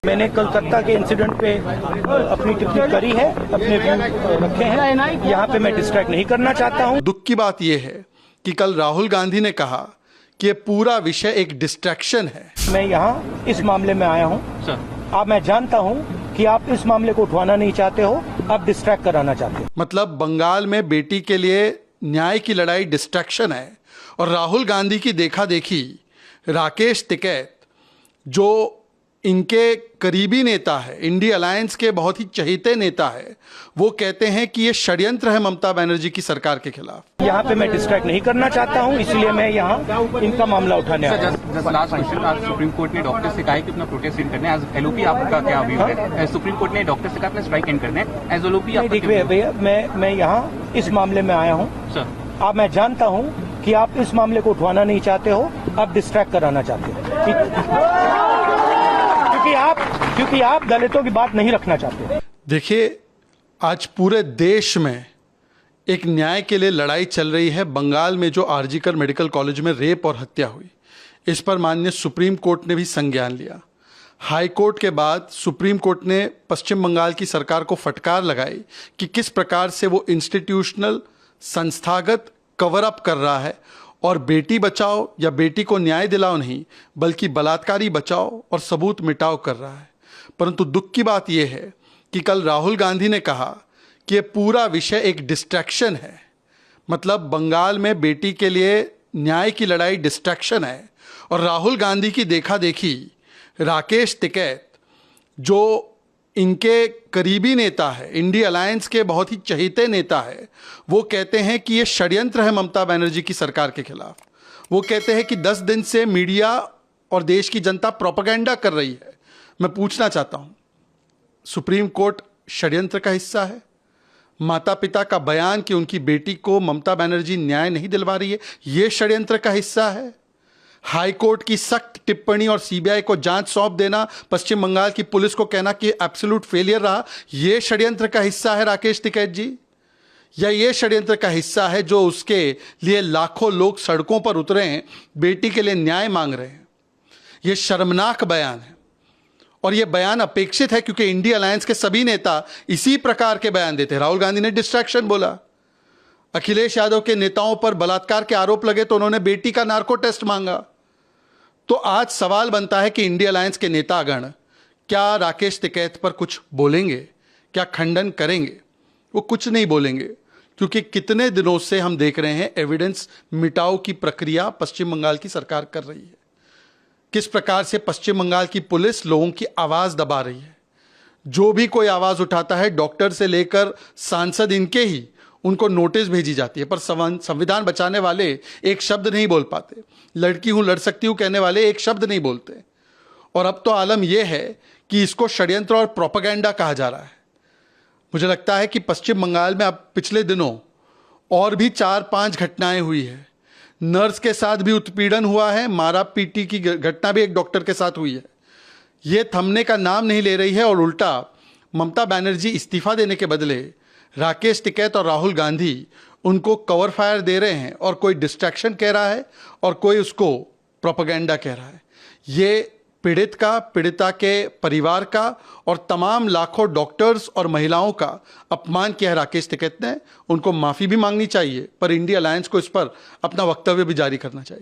मैंने कलकत्ता के इंसिडेंट पे अपनी टिप्पणी करी है, अपने व्यू रखे हैं। यहाँ पे मैं डिस्ट्रैक्ट नहीं करना चाहता हूँ। दुख की बात यह है कि कल राहुल गांधी ने कहा कि ये पूरा विषय एक डिस्ट्रैक्शन है। मैं यहाँ इस मामले में आया हूँ। अब मैं जानता हूँ कि आप इस मामले को उठवाना नहीं चाहते हो, आप डिस्ट्रैक्ट कराना चाहते हो। मतलब बंगाल में बेटी के लिए न्याय की लड़ाई डिस्ट्रैक्शन है और राहुल गांधी की देखा देखी राकेश टिकैत जो इनके करीबी नेता है, इंडिया अलायंस के बहुत ही चहेते नेता है, वो कहते हैं कि ये षड्यंत्र है ममता बनर्जी की सरकार के खिलाफ। यहाँ पे मैं डिस्ट्रैक्ट नहीं करना चाहता हूँ, इसलिए मैं यहाँ इनका मामला उठाने आया हूँ। लास्ट क्वेश्चन, आज सुप्रीम कोर्ट ने डॉक्टर से कहा है कि अपना प्रोटेस्ट एंड करना है। एज एलओपी आपका क्या व्यू है? सुप्रीम कोर्ट ने डॉक्टर से कहा अपना स्ट्राइक एंड करना है। एज एलओपी देखिए भैया, मैं यहाँ इस मामले में आया हूँ। अब मैं जानता हूँ कि आप इस मामले को उठवाना नहीं चाहते हो, आप डिस्ट्रैक्ट कराना चाहते हो, क्योंकि आप दलितों की बात नहीं रखना चाहते। देखिए, आज पूरे देश में एक न्याय के लिए लड़ाई चल रही है। बंगाल में जो आरजीकर मेडिकल कॉलेज में रेप और हत्या हुई, इस पर माननीय सुप्रीम कोर्ट ने भी संज्ञान लिया। हाई कोर्ट के बाद सुप्रीम कोर्ट ने पश्चिम बंगाल की सरकार को फटकार लगाई कि किस प्रकार से वो इंस्टीट्यूशनल संस्थागत कवर अप कर रहा है और बेटी बचाओ या बेटी को न्याय दिलाओ नहीं, बल्कि बलात्कारी बचाओ और सबूत मिटाओ कर रहा है। परंतु दुख की बात यह है कि कल राहुल गांधी ने कहा कि ये पूरा विषय एक डिस्ट्रैक्शन है। मतलब बंगाल में बेटी के लिए न्याय की लड़ाई डिस्ट्रैक्शन है और राहुल गांधी की देखा देखी राकेश टिकैत जो इनके करीबी नेता है, इंडिया अलायंस के बहुत ही चहेते नेता है, वो कहते हैं कि ये षड्यंत्र है ममता बनर्जी की सरकार के खिलाफ। वो कहते हैं कि 10 दिन से मीडिया और देश की जनता प्रोपेगेंडा कर रही है। मैं पूछना चाहता हूं, सुप्रीम कोर्ट षड्यंत्र का हिस्सा है? माता पिता का बयान कि उनकी बेटी को ममता बनर्जी न्याय नहीं दिलवा रही है, ये षड्यंत्र का हिस्सा है? हाई कोर्ट की सख्त टिप्पणी और सीबीआई को जांच सौंप देना, पश्चिम बंगाल की पुलिस को कहना कि एब्सोल्यूट फेलियर रहा, यह षड्यंत्र का हिस्सा है राकेश टिकैत जी? या ये षड्यंत्र का हिस्सा है जो उसके लिए लाखों लोग सड़कों पर उतरे हैं, बेटी के लिए न्याय मांग रहे हैं? यह शर्मनाक बयान है और यह बयान अपेक्षित है क्योंकि इंडिया अलायंस के सभी नेता इसी प्रकार के बयान देते हैं। राहुल गांधी ने डिस्ट्रैक्शन बोला, अखिलेश यादव के नेताओं पर बलात्कार के आरोप लगे तो उन्होंने बेटी का नार्को टेस्ट मांगा। तो आज सवाल बनता है कि इंडिया अलायंस के नेतागण क्या राकेश टिकैत पर कुछ बोलेंगे, क्या खंडन करेंगे? वो कुछ नहीं बोलेंगे क्योंकि कितने दिनों से हम देख रहे हैं एविडेंस मिटाओ की प्रक्रिया पश्चिम बंगाल की सरकार कर रही है। किस प्रकार से पश्चिम बंगाल की पुलिस लोगों की आवाज दबा रही है। जो भी कोई आवाज उठाता है, डॉक्टर से लेकर सांसद इनके ही, उनको नोटिस भेजी जाती है, पर संविधान बचाने वाले एक शब्द नहीं बोल पाते। लड़की हूं, लड़ सकती हूं कहने वाले एक शब्द नहीं बोलते। और अब तो आलम यह है कि इसको षड्यंत्र और प्रोपेगेंडा कहा जा रहा है। मुझे लगता है कि पश्चिम बंगाल में अब पिछले दिनों और भी 4-5 घटनाएं हुई है। नर्स के साथ भी उत्पीड़न हुआ है, मारा पीटी की घटना भी एक डॉक्टर के साथ हुई है। ये थमने का नाम नहीं ले रही है और उल्टा ममता बनर्जी इस्तीफा देने के बदले राकेश टिकैत और राहुल गांधी उनको कवर फायर दे रहे हैं और कोई डिस्ट्रैक्शन कह रहा है और कोई उसको प्रोपेगेंडा कह रहा है। ये पीड़ित का, पीड़िता के परिवार का और तमाम लाखों डॉक्टर्स और महिलाओं का अपमान किया है राकेश टिकैत ने। उनको माफ़ी भी मांगनी चाहिए, पर इंडिया अलायंस को इस पर अपना वक्तव्य भी जारी करना चाहिए।